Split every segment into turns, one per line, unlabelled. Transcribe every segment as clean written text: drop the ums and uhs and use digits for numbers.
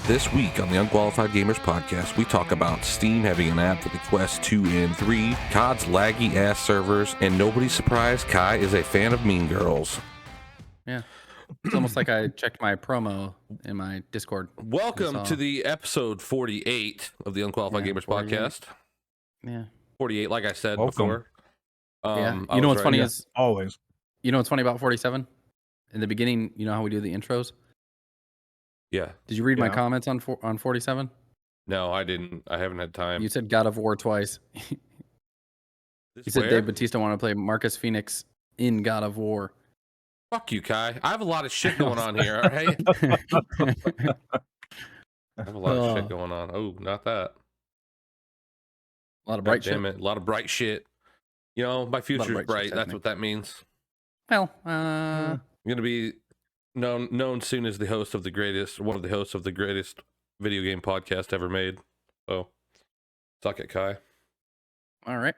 This week on the Unqualified Gamers Podcast, we talk about Steam having an app for the Quest 2 and 3, COD's laggy ass servers, and nobody's surprised Kai is a fan of Mean Girls.
Yeah. It's almost like I checked my promo in my Discord.
Welcome to the episode 48 of the Unqualified Gamers
48.
Podcast.
Yeah.
48, like I said
Welcome.
before.
Yeah. You know what's funny is
always.
You know what's funny about 47? In the beginning, you know how we do the intros?
Yeah.
Did you read my
Yeah.
comments on 47?
No, I didn't. I haven't had time.
You said God of War twice. You said Dave Bautista want to play Marcus Phoenix in God of War.
Fuck you, Kai. I have a lot of shit going on here, all right? I have a lot of shit going on. Oh, not that.
A lot of bright shit.
Damn it. A lot of bright shit. You know, my future's
bright
bright.
shit's
That's what that means.
Well,
I'm going to be known soon as the host of the greatest, one of the hosts of the greatest video game podcast ever made. So, suck it, Kai.
all right.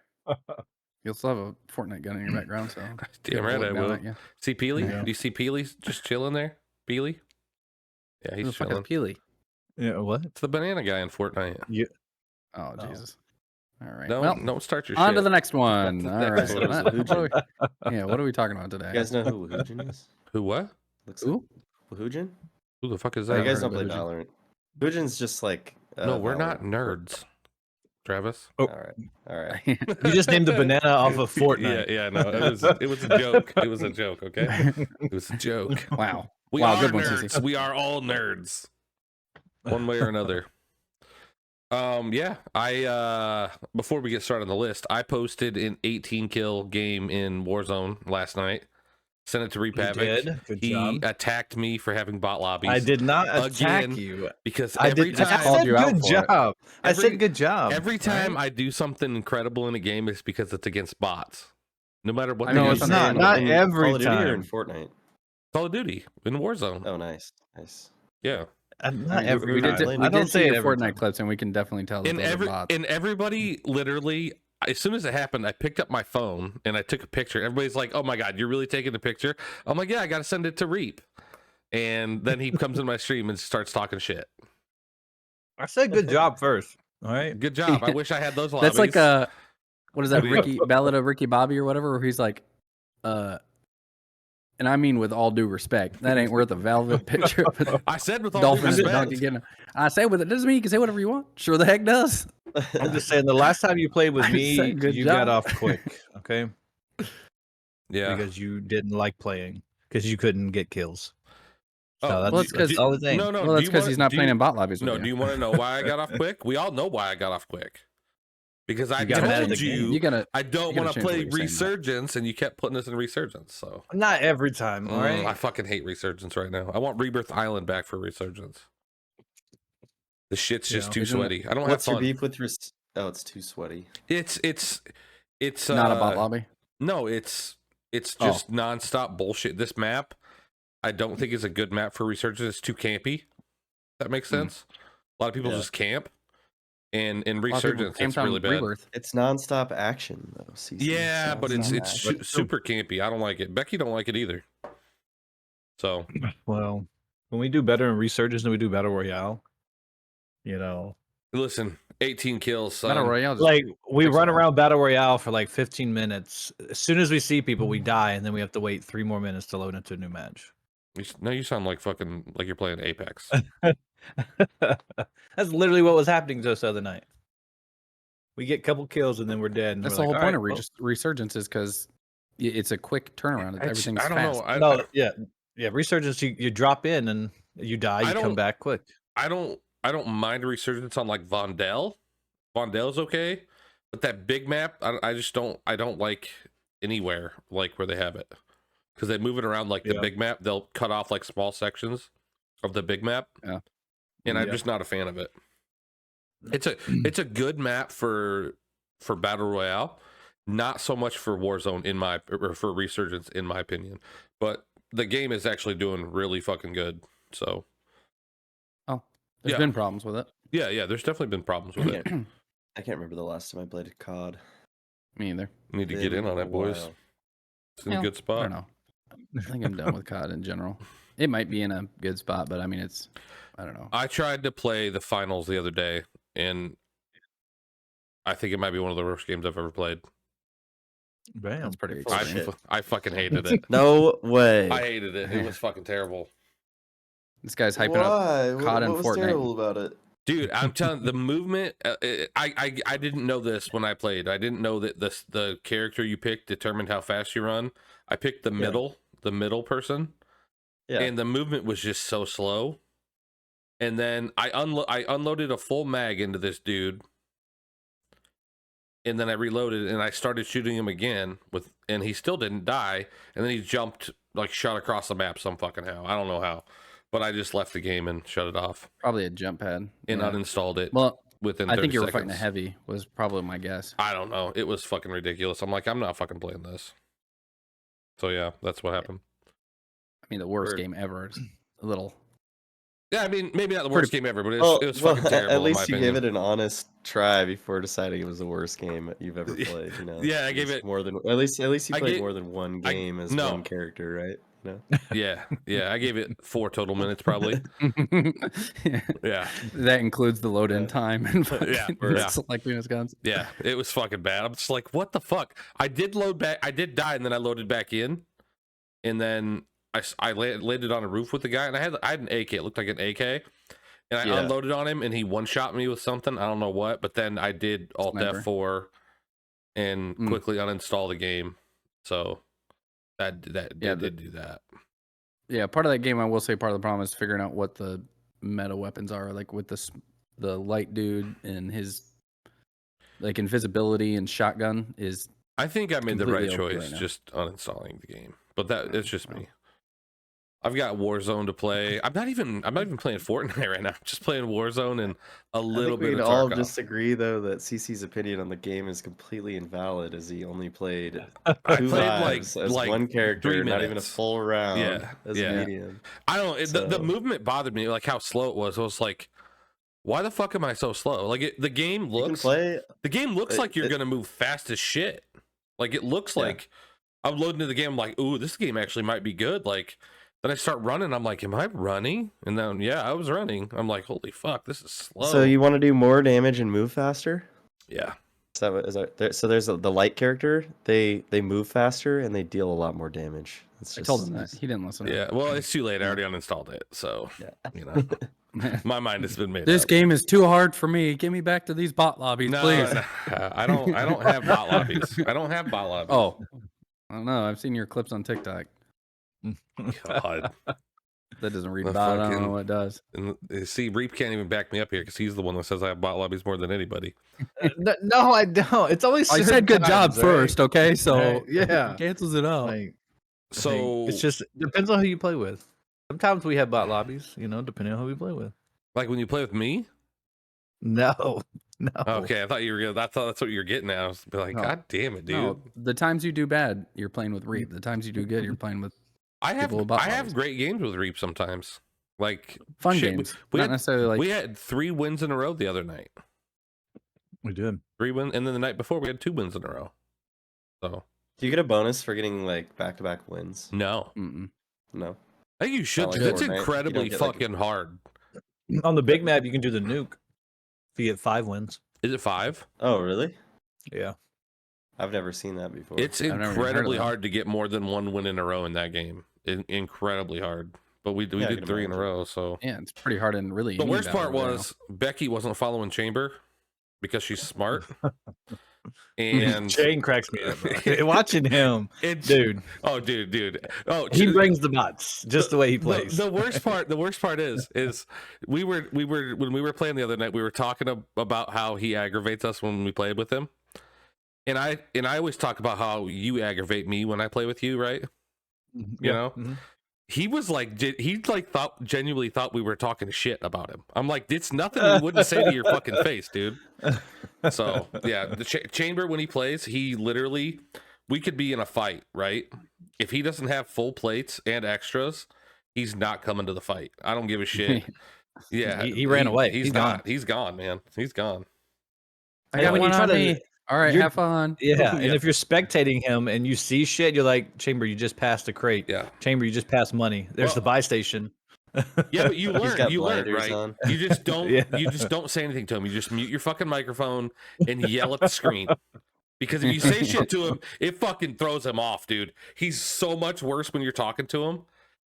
You'll still have a Fortnite gun in your background, so
Damn right I will. See Peely?
Yeah.
Do you see Peely just chilling there? Peely? Yeah,
Who
he's
the fuck is
chilling.
Peely?
Yeah, what?
It's the banana guy in Fortnite.
Oh,
Oh.
Jesus. All right.
Don't start your
on
shit.
to the next one.
That's
All
the
right.
next one.
What are we talking about today?
You guys know who Wahujin is?
Who, what?
Looks
Who?
like Wahujin?
Who the fuck is
Oh,
that?
you guys
heard
don't
of
play
Wahujin.
Valorant. Wahujin's just like
No, we're not
Valorant.
nerds. Travis?
Oh.
All right.
You just named the banana off of Fortnite.
Yeah, no, it was a joke. It was a joke, okay? It was a joke.
Wow.
We
Wow,
are
good one,
nerds.
Cece.
We are all nerds. One way or another. Yeah, I before we get started on the list, I posted an 18 kill game in Warzone last night. Sent it to ReapHavoc.
did? Good
He
job.
attacked me for having bot lobbies.
I did not attack
Again,
you.
because
I
every
did.
time
I
called
said
you out
good
for it.
job. I
Every-
said good job.
every time
right?
I do something incredible in a game, it's because it's against bots. No matter what.
I
the
know
game
it's
is.
not. Not
In
every
Call of Duty or in
time.
Fortnite?
Call of Duty in Warzone.
Oh, nice. Nice.
Yeah.
Not
We
every
We
did-
time.
we
did,
I don't
see
say it
your
every
Fortnite
time.
clips, and we can definitely tell that
And
those are bots.
everybody literally, as soon as it happened, I picked up my phone and I took a picture. Everybody's like, "Oh my god, you're really taking a picture?" I'm like, "Yeah, I got to send it to Reap." And then he comes in my stream and starts talking shit.
I said good job first. All right.
Good job. I wish I had those lobbies.
That's like what is that,
What do you-
Ballad of Ricky Bobby or whatever, where he's like, and I mean with all due respect, that ain't worth a velvet picture of
I said with all
dolphins
due
and
respect.
donkey getting. I say with it doesn't mean you can say whatever you want. Sure, the heck does.
I'm just saying the last time you played with
I
me,
said good
you
job.
got off quick. Okay.
Yeah.
Because you didn't like playing. Because you couldn't get kills.
Oh,
So
well, it's 'cause-
that's all the thing.
No, no.
Well,
do
that's
you
because
wanna-
he's not
do
playing
you-
in bot lobbies.
No,
with
do
you.
you want to know why I got off quick? We all know why I got off quick. Because I
You got mad at
told
the game.
you
You gotta.
I don't
you gotta
want to
change what
play
you're saying,
Resurgence, and you kept putting us in Resurgence. So
Not every time, all right?
I fucking hate Resurgence right now. I want Rebirth Island back for Resurgence. The shit's just
Yeah.
too
Isn't it-
sweaty. I don't
What's
have
your
fun.
beef with Oh, it's too sweaty.
It's
Not a bot lobby.
No, it's
Oh.
just nonstop bullshit. This map, I don't think is a good map for Resurgence. It's too campy. That makes sense. A lot of people
Yeah.
just camp, and in
A lot of people
Resurgence,
camped
it's
on
really bad.
Rebirth.
It's nonstop action though. CC.
Yeah, but it's
nonstop
it's
action.
super campy. I don't like it. Becky don't like it either. So
Well, when we do better in Resurgence than we do Battle Royale, you know,
listen, 18 kills, son.
Battle Royale. just-
like we
takes a
run
while.
around Battle Royale for like 15 minutes. As soon as we see people, we die, and then we have to wait 3 more minutes to load into a new match.
No, you sound like fucking like you're playing Apex.
That's literally what was happening to us the other night. We get a couple kills and then we're dead. And
That's
we're
the whole
like,
point
"All right,
of Resurgence is because it's a quick turnaround. Everything's
I don't
fast.
know.
well." yeah. Resurgence, you drop in and you die.
I
You come
don't-
back quick.
I don't mind a Resurgence on like Vondel. Vondel's okay, but that big map, I just don't like anywhere like where they have it, because they move it around like the
Yeah.
big map. They'll cut off like small sections of the big map.
Yeah.
And I'm
Yeah.
just not a fan of it. It's a good map for Battle Royale, not so much for Warzone or for Resurgence in my opinion. But the game is actually doing really fucking good. So
There's
yeah.
been problems with it.
yeah, there's definitely been problems with it.
I can't remember the last time I played COD.
Me either.
Need to get in on
Been a
it, boys.
while.
It's in a
Well,
good
I
spot.
don't know. I think I'm done with COD in general. It might be in a good spot, but I mean, I don't know.
I tried to play the finals the other day, and I think it might be one of the worst games I've ever played.
Damn.
That's pretty
Full of
extreme.
shit.
I fucking hated it.
No way.
I hated it. It was fucking terrible.
This guy's hyping
Why?
up COD and
what was
Fortnite.
terrible about it?
Dude, I'm telling the movement. I didn't know this when I played. I didn't know that the character you picked determined how fast you run. I picked the middle person, and the movement was just so slow. And then I unloaded a full mag into this dude, and then I reloaded and I started shooting him again and he still didn't die. And then he jumped, like, shot across the map some fucking how. I don't know how. But I just left the game and shut it off.
Probably a jump pad.
And uninstalled it.
Well,
within
I
30
think you were
seconds.
fighting a heavy was probably my guess.
I don't know. It was fucking ridiculous. I'm like, I'm not fucking playing this. So yeah, that's what happened.
I mean, the worst
Word.
game ever. It's a little.
Yeah, I mean, maybe not the worst game ever, but it was
Well,
fucking terrible.
at least
in
you
my
gave
opinion.
it an honest try before deciding it was the worst game you've ever played. You know.
Yeah, I
At
gave
least
it-
more than at least you
I
played
gave-
more than one
I-
game as
no.
one character, right? You
Yeah. I gave it 4 total minutes probably. Yeah.
That includes the load in
Yeah.
time and
Yeah.
selecting his guns.
Yeah, it was fucking bad. I'm just like, what the fuck? I did load back. I did die, and then I loaded back in, and then I landed on a roof with the guy, and I had an AK. It looked like an AK, and I unloaded on him, and he one shot me with something. I don't know what, but then I did Alt
Sniper.
F4 and quickly uninstall the game. So that did do that.
Yeah, part of that game, I will say, part of the problem is figuring out what the meta weapons are. Like with the light dude and his like invisibility and shotgun is.
I think I made the right
completely OP
choice
right now.
just uninstalling the game, but it's just me. I've got Warzone to play. I'm not even playing Fortnite right now. I'm just playing Warzone and a little bit
we'd
of
all
Tarkov.
just agree though that CC's opinion on the game is completely invalid, as he only played
I
2
played
lives as one character,
3
not even a
minutes.
full round
Yeah,
as
yeah.
a medium.
I don't. The
So-
movement bothered me, like how slow it was. I was like, why the fuck am I so slow? Like the game
You can
looks.
play.
The game looks like you're
it-
gonna move fast as shit. Like it looks
Yeah.
like I'm loading into the game. I'm like, ooh, this game actually might be good. Like then I start running. I'm like, am I running? And then I was running. I'm like, holy fuck, this is slow.
So you want to do more damage and move faster?
yeah.
So there's the light character. They move faster and they deal a lot more damage. It's
I
just,
told him that he didn't listen.
Yeah. Well, it's too late. I already uninstalled it. So
Yeah.
you know, my mind has been made
This
up.
game is too hard for me. Get me back to these bot lobbies,
No,
please.
no, I don't have bot lobbies. I don't have bot lobbies.
Oh, I don't know. I've seen your clips on TikTok.
God.
That doesn't read
The
bot. I don't
fucking-
know what it does.
And see, Reap can't even back me up here because he's the one that says I have bot lobbies more than anybody.
No, I don't. It's always.
I
certain
said good job
times, right?
first, okay? So
Right, yeah.
cancels it out.
Like,
So
it's just depends on who you play with. Sometimes we have bot lobbies, depending on who we play with.
like when you play with me.
No.
Okay, I thought you were gonna. I thought that's what you were getting at. I was like,
No.
God damn it, dude.
No, the times you do bad, you're playing with Reap. The times you do good, you're playing with
I have
people with bot
I have
lobbies.
great games with Reap sometimes. Like
fun
shit,
games.
we
Not
had-
necessarily like
we had 3 wins in a row the other night.
We did.
3 wins, and then the night before we had 2 wins in a row. So
Do you get a bonus for getting like back-to-back wins?
no,
mm-mm.
No.
I think you should.
Not like
'Cause it's
Fortnite. You don't
incredibly
get, like-
fucking hard.
On the big map, you can do the nuke. If you get 5 wins.
Is it 5?
Oh, really?
Yeah.
I've never seen that before.
It's
never even heard of
incredibly
that.
hard to get more than 1 win in a row in that game. Incredibly hard. But we
Yeah, I
did
can
3 in a
imagine.
row. So
Yeah, it's pretty hard and really.
the
any
worst
battle
part
royale.
was Becky wasn't following Chamber because she's smart. And
Shane cracks me up. Bro. Watching him,
it's
dude.
Oh, dude. Oh,
He brings the bots just the way he
the,
plays.
the worst part is we were when we were playing the other night, we were talking about how he aggravates us when we played with him. And I always talk about how you aggravate me when I play with you, right? You know?
Mhm.
He was like, genuinely thought we were talking shit about him. I'm like, it's nothing we wouldn't say to your fucking face, dude. So yeah, the Chamber when he plays, he literally, we could be in a fight, right? If he doesn't have full plates and extras, he's not coming to the fight. I don't give a shit. Yeah,
He ran away.
He's
He's
not.
gone.
He's gone, man. He's gone.
I got
when
one
you try
on
to
me. All right,
You're-
have fun.
Yeah, and
Yeah.
if you're spectating him and you see shit, you're like, Chamber, you just passed a crate.
Yeah.
Chamber, you just passed money. There's the
Well-
buy station.
Yeah, but you
He's
learn.
got
You learn,
blinders
right?
on.
You just don't.
Yeah.
You just don't say anything to him. You just mute your fucking microphone and yell at the screen. Because if you say shit to him, it fucking throws him off, dude. He's so much worse when you're talking to him.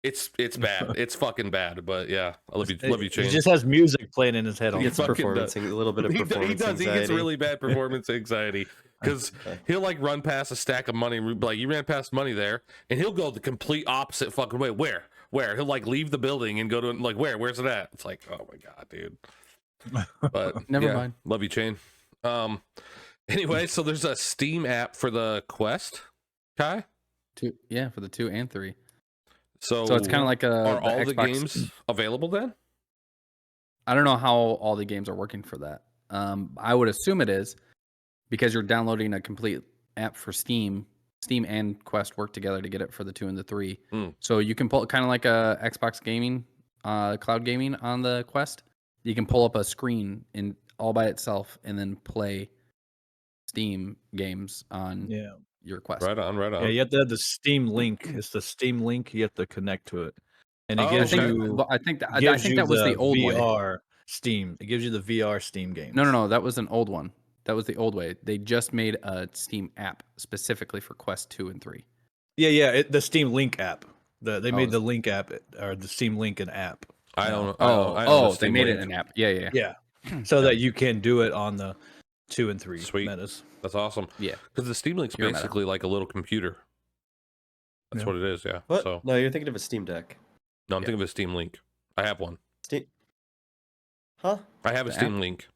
It's bad. It's fucking bad. But yeah, I love you,
He
Change.
just has music playing in his head all
He
the
gets
time.
fucking
performance, a little bit of
He
performance
does. He
anxiety.
gets really bad performance anxiety because he'll like run past a stack of money. Like you ran past money there, and he'll go the complete opposite fucking way. Where? He'll like leave the building and go to like where's it at? It's like, oh my god, dude. But
Never mind.
Love you, Chain. Anyway, so there's a Steam app for the Quest, Kai.
For the 2 and 3.
So
So it's kind of like
are all the
Xbox.
games available then?
I don't know how all the games are working for that. I would assume it is because you're downloading a complete app for Steam. Steam and Quest work together to get it for the 2 and the 3.
Mm.
So you can pull kind of like a Xbox gaming, cloud gaming on the Quest. You can pull up a screen in all by itself and then play Steam games on your Quest.
Right on.
Yeah, you have to have the Steam link. It's the Steam link. You have to connect to it, and it
Oh,
gives
okay.
you.
I think that
gives
was
you
the old way.
VR Steam. It gives you the VR Steam games.
No, that was an old one. That was the old way. They just made a Steam app specifically for Quest 2 and 3.
Yeah. The Steam Link app. They made
Oh.
the Link app or the Steam Link an app.
I don't.
They made it an app. Yeah.
Yeah, so that you can do it on the 2 and 3
Sweet.
metas.
That's awesome.
Yeah.
Because the Steam Link's
Pure meta.
basically like a little computer. That's
Yeah.
what it is. Yeah.
What?
So
No, you're thinking of a Steam Deck.
no, I'm thinking of a Steam Link. I have one.
Steam. Huh?
I have a
The
Steam Link.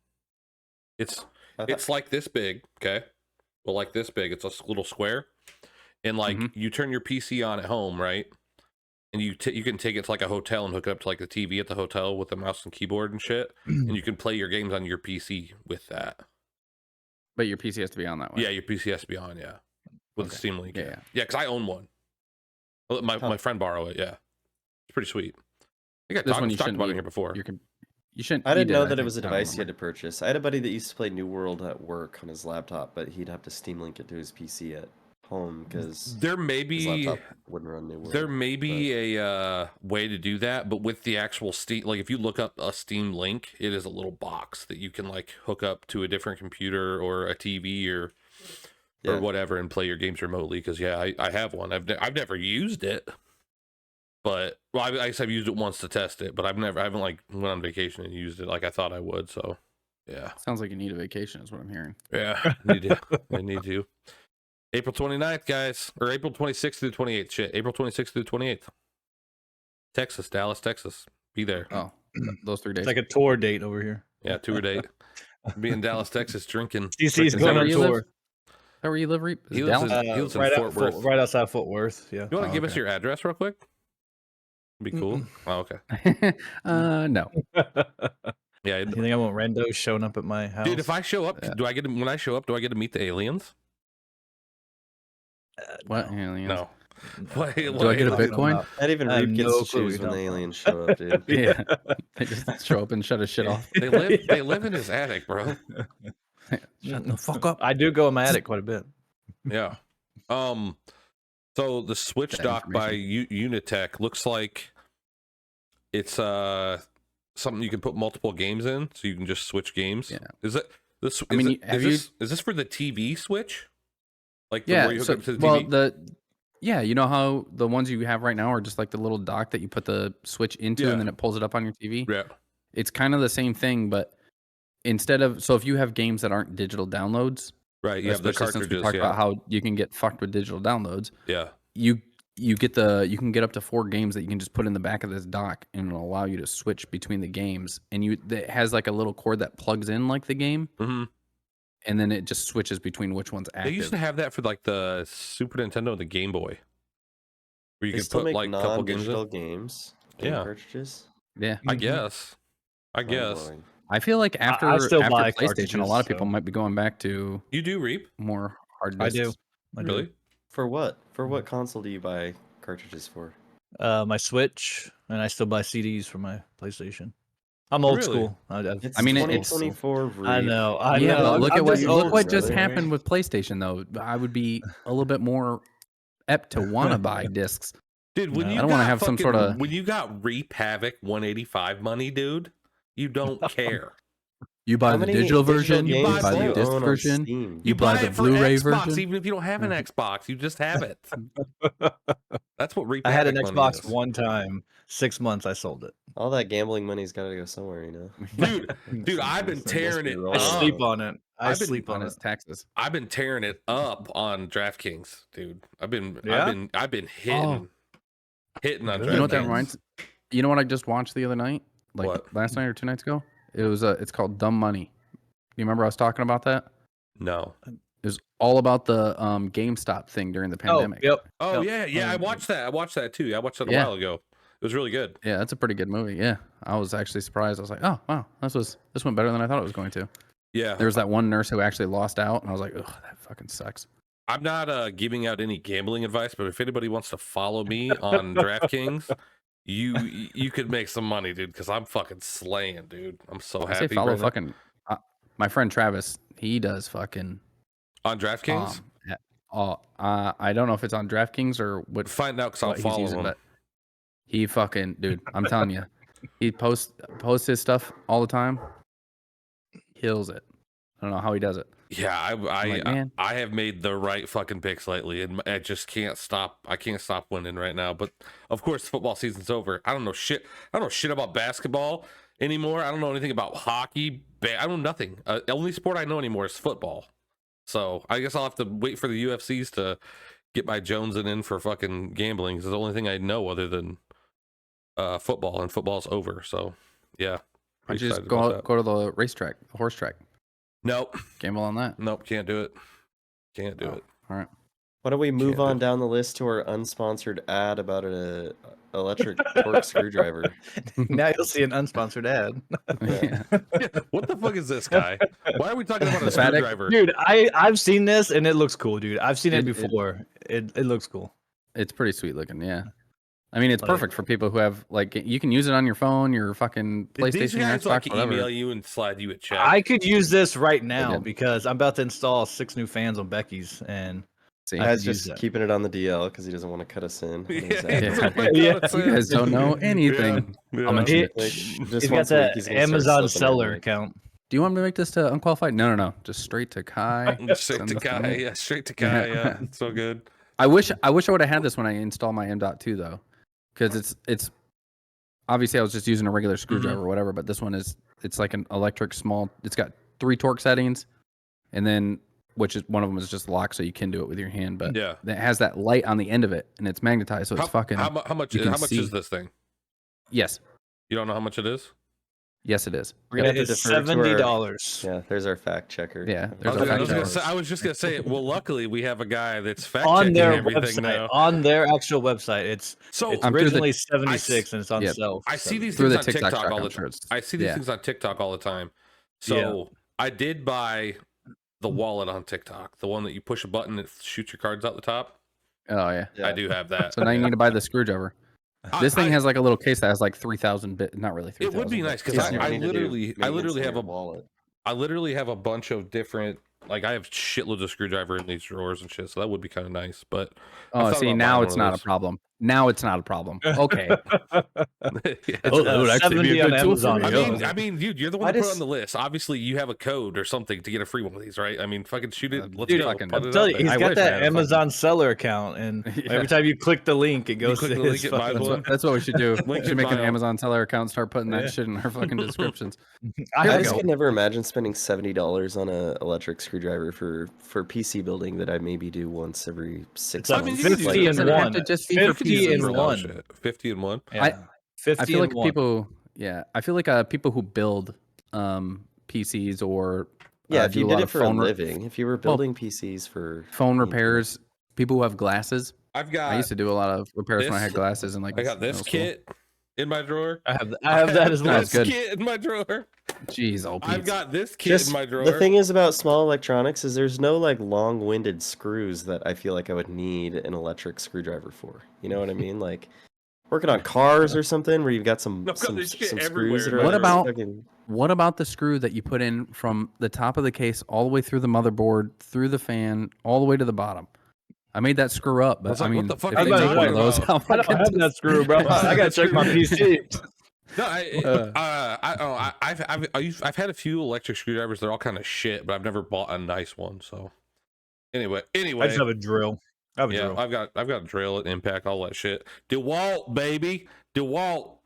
It's
I thought-
it's like this big, okay? Well, like this big. It's a little square, and like you turn your PC on at home, right? And you can take it to like a hotel and hook it up to like the TV at the hotel with the mouse and keyboard and shit, and you can play your games on your PC with that.
But your PC has to be on that way.
Yeah, your PC has to be on, yeah, with the
Okay.
Steam Link.
Yeah.
Yeah, because I own one. I'll let my friend borrow it. Yeah, it's pretty sweet. I think
This
I
one you
talked
shouldn't
about it
need.
here before.
You shouldn't.
I
you
didn't
did,
know
I
that it
think.
was a
I don't
device you had
remember.
to purchase. I had a buddy that used to play New World at work on his laptop, but he'd have to Steam Link it to his PC at home because
There may
his
be
laptop wouldn't run New World.
There may be a way to do that, but with the actual Steam, like if you look up a Steam Link, it is a little box that you can like hook up to a different computer or a TV or whatever and play your games remotely. Because I have one. I've never used it, but I guess I've used it once to test it, but I haven't like went on vacation and used it like I thought I would. So yeah,
Sounds like you need a vacation, is what I'm hearing.
yeah, I need to. April 29th, guys, or April 26th through 28th. Shit, April 26th through 28th. Texas, Dallas, Texas. Be there.
Oh, those 3 days.
It's like a tour date over here.
Yeah, tour date. Be in Dallas, Texas, drinking.
DC's
drinking
going
where
on
you live?
tour.
Is that where you live, Reap? Is
He
it
lives
Dallas?
in- he lives in
right,
Fort Worth.
right outside Fort Worth. Yeah.
You want to
Oh,
give us
okay.
your address real quick? Be cool. Oh, okay.
No.
Yeah,
You think I want randos showing up at my house?
dude. If I show up,
Yeah.
do I get when I show up? Do I get to meet the aliens?
What? Aliens?
No. Wait,
Do I get a Bitcoin?
Not even
I have
Reap gets
no
to
clue what
choose
you're
when the
talking
aliens show up, dude.
Yeah. They just show up and shut his shit off.
They live. They live in his attic, bro.
Shut the fuck up.
I do go in my attic quite a bit.
Yeah. So the Switch
That
dock by Unitek looks like it's something you can put multiple games in, so you can just switch games.
Yeah.
Is it this?
I mean,
is this for the TV Switch? Like
Yeah.
where you hook
So,
up to the
well,
TV?
you know how the ones you have right now are just like the little dock that you put the Switch into
Yeah.
and then it pulls it up on your TV.
Yeah.
It's kind of the same thing, but instead of if you have games that aren't digital downloads,
Right. You have the
especially since we
cartridges.
talked
Yeah.
about how you can get fucked with digital downloads,
Yeah.
you can get up to 4 games that you can just put in the back of this dock and it'll allow you to switch between the games. And it has like a little cord that plugs in like the game,
Mm-hmm.
and then it just switches between which one's active.
They used to have that for like the Super Nintendo and the Game Boy, where you
They
could
still
put
make
like a couple games
non-digital
in.
games. Game
Yeah.
cartridges.
Yeah,
I guess.
Mind-blowing.
I feel like after
I still buy
PlayStation, a
cartridges,
lot of people
so-
might be going back to
You do Reap?
more hard
I
disks.
do.
Really?
For what? For what console do you buy cartridges for?
My Switch, and I still buy CDs for my PlayStation. I'm old
Really?
school.
It's
I mean, it's-
2024.
I know. I
Yeah,
know.
but look
I'm
at what
just
look
old,
what just
brother.
happened with PlayStation though. I would be a little bit more apt to want to buy discs.
Dude, when
No.
you
I
don't wanna
got
have some
fucking-
sorta-
when you got ReapHavoc 185 money, dude, you don't care.
You buy
How
the
many
digital version,
you
you
buy
buy the
both.
disc
own on
version,
Steam?
you buy the
it for
Blu-ray
Xbox,
version.
even if you don't have an Xbox, you just have it. That's what ReapHavoc
I had an
money
Xbox
is.
one time. 6 months, I sold it.
All that gambling money's got to go somewhere, you know.
Dude, I've been tearing it
I sleep
up.
on it. I
I've been
sleep
on
on
his
it.
taxes.
I've been tearing it up on DraftKings, dude. I've been
Yeah?
hitting on
Good.
You know what that
DraftKings.
reminds? You know what I just watched the other night? Like
What?
last night or 2 nights ago? It was it's called Dumb Money. You remember I was talking about that?
No.
It was all about the GameStop thing during the pandemic.
Oh, yep.
Oh
Yep.
yeah. I watched that. I watched that too. I watched that a
Yeah.
while ago. It was really good.
Yeah, that's a pretty good movie. Yeah, I was actually surprised. I was like, oh wow, this went better than I thought it was going to.
Yeah.
There was that one nurse who actually lost out, and I was like, ugh, that fucking sucks.
I'm not giving out any gambling advice, but if anybody wants to follow me on DraftKings, you could make some money, dude, because I'm fucking slaying, dude. I'm so
I say
happy.
follow
right now.
fucking my friend Travis. He does fucking
On DraftKings.
I don't know if it's on DraftKings or what.
Find out because I'll
what he's
follow
using,
him.
but he fucking dude. I'm telling you, he posts his stuff all the time. Kills it. I don't know how he does it.
Yeah,
like, man.
I have made the right fucking picks lately, and I just can't stop. I can't stop winning right now. But of course, football season's over. I don't know shit. I don't know shit about basketball anymore. I don't know anything about hockey. I don't know nothing. The only sport I know anymore is football. So I guess I'll have to wait for the UFCs to get my Jonesing in for fucking gambling. It's the only thing I know other than football, and football's over. So yeah,
Why don't
pretty
you just
excited about
go to the racetrack, the horse track,
Nope,
gamble on that?
nope, can't do it. Can't do
Oh.
it.
All right.
Why don't we move
Can't do
on
it.
down the list to our unsponsored ad about an electric torque screwdriver?
Now you'll see an unsponsored ad.
Yeah.
What the fuck is this guy? Why are we talking about a
The Fanttik?
screwdriver?
Dude, I've seen this and it looks cool, dude. I've seen it
It-
before. It looks cool.
It's pretty sweet looking. Yeah. I mean, it's
Like-
perfect for people who have like you can use it on your phone, your fucking
Did these
PlayStation, your
guys
Xbox,
like
whatever.
email you and slide you a check?
I could use this right now
did.
because I'm about to install 6 new fans on Becky's, and
See,
I
Guy's
could use
just
that.
keeping it on the DL because he doesn't want to cut us in. on his
Yeah,
ad.
Yeah.
yeah.
you guys don't know anything.
Yeah.
I'll mention it.
Like,
he's
just
got
once a week,
that
he's gonna start
Amazon
slipping in,
seller
like,
account.
Do you want me to make this to Unqualified? No. Just straight to Kai.
Straight
Send
to
this to
Kai.
me.
Yeah, straight to Kai. Yeah, so good.
I wish I would have had this when I installed my M.2 though, because it's obviously I was just using a regular screwdriver or whatever, but this one it's like an electric small. It's got 3 torque settings, and then which is one of them is just locked, so you can do it with your hand, but
Yeah.
it has that light on the end of it, and it's magnetized, so it's fucking.
How much?
you can
How much
see.
is this thing?
Yes,
You don't know how much it is?
yes, it is.
We're gonna have to
It's
defer to our-
$70.
Yeah, there's our fact checker.
Yeah,
I
there's
was,
a
I was
fact
gonna
checker.
say, I was just gonna say. Well, luckily we have a guy that's fact
On
checking
their
everything
website,
now.
on their actual website, it's
So
it's
I'm through the-
originally 76 and it's on
yeah,
sale. for
I see these
Through
things
the
on
TikTok
TikTok
track,
all
I'm
the
sure
time.
it's-
I see these
yeah.
things on TikTok all the time. So I did buy the wallet on TikTok, the one that you push a button that shoots your cards out the top.
Oh yeah.
Yeah.
I do have that.
So now you need to buy the screwdriver. This thing
I-
has like a little case that has like 3,000 bit. Not really
It
3,000.
would be
but-
nice because
Yeah, you
I
need to do
literally
maintenance
have
on
a
your wallet.
I literally have a bunch of different, like I have shitloads of screwdriver in these drawers and shit, so that would be kind of nice. But I
Oh,
thought
see,
about
now
buying
it's
one of
not a
those.
problem. Now it's not a problem. Okay.
Yeah.
It's
Oh, that would actually be a
70
good
on
tool for
Amazon.
me.
I mean, dude, you're the one
I
that put it
just-
on the list. Obviously, you have a code or something to get a free one of these, right? I mean, fucking shoot it. Let's
dude,
go.
fucking-
Put
I'm
it
telling
out
you,
there.
he's
I
got
wish I
that
had a
Amazon seller account, and
Yeah.
every time you click the link, it goes
click
to
the link,
his
it might as
fucking-
well.
That's what we should do. We
Link
should
in
make an
bio.
Amazon seller account, start putting that
Yeah.
shit in our fucking descriptions.
I
Here
I
we
have
just
go.
could never imagine spending $70 on an electric screwdriver for PC building that I maybe do once every 6
It's like
I mean,
months.
you can do
50
that.
and
Doesn't have
one.
to just be for
50
PC,
and
bro.
one.
Shit. 50 and 1.
Yeah. 50
I feel like
and one.
people, I feel like people who build PCs or
Yeah, if
do
you
a
did
lot
it
of
for a
phone
living, if you were building PCs for
phone
you know,
repairs, people who have glasses.
I've
I
got
used to do a lot of repairs when I had
this-
glasses and like
I got this
middle school.
kit in my drawer.
I have that as well.
That's good.
This kit in my drawer.
Jeez, old
I've
Pete.
got this kit
Just
in my drawer.
the thing is about small electronics is there's no like long-winded screws that I feel like I would need an electric screwdriver for. You know what I mean? Like working on cars or something where you've got some
No,
some
there's shit
screws
everywhere.
that are
What about-
fucking-
What about the screw that you put in from the top of the case all the way through the motherboard, through the fan, all the way to the bottom? I made that screw up,
I
but
was
I
like, what
mean,
the fuck
if
are
they
you
make
talking
one of those,
about?
how
I don't
fucking
have that screw, bro. I gotta check my PC.
No, I've had a few electric screwdrivers. They're all kind of shit, but I've never bought a nice one. So anyway,
I just have a drill. I have a
yeah,
drill.
I've got a drill at Impact, all that shit. DeWalt, baby, DeWalt.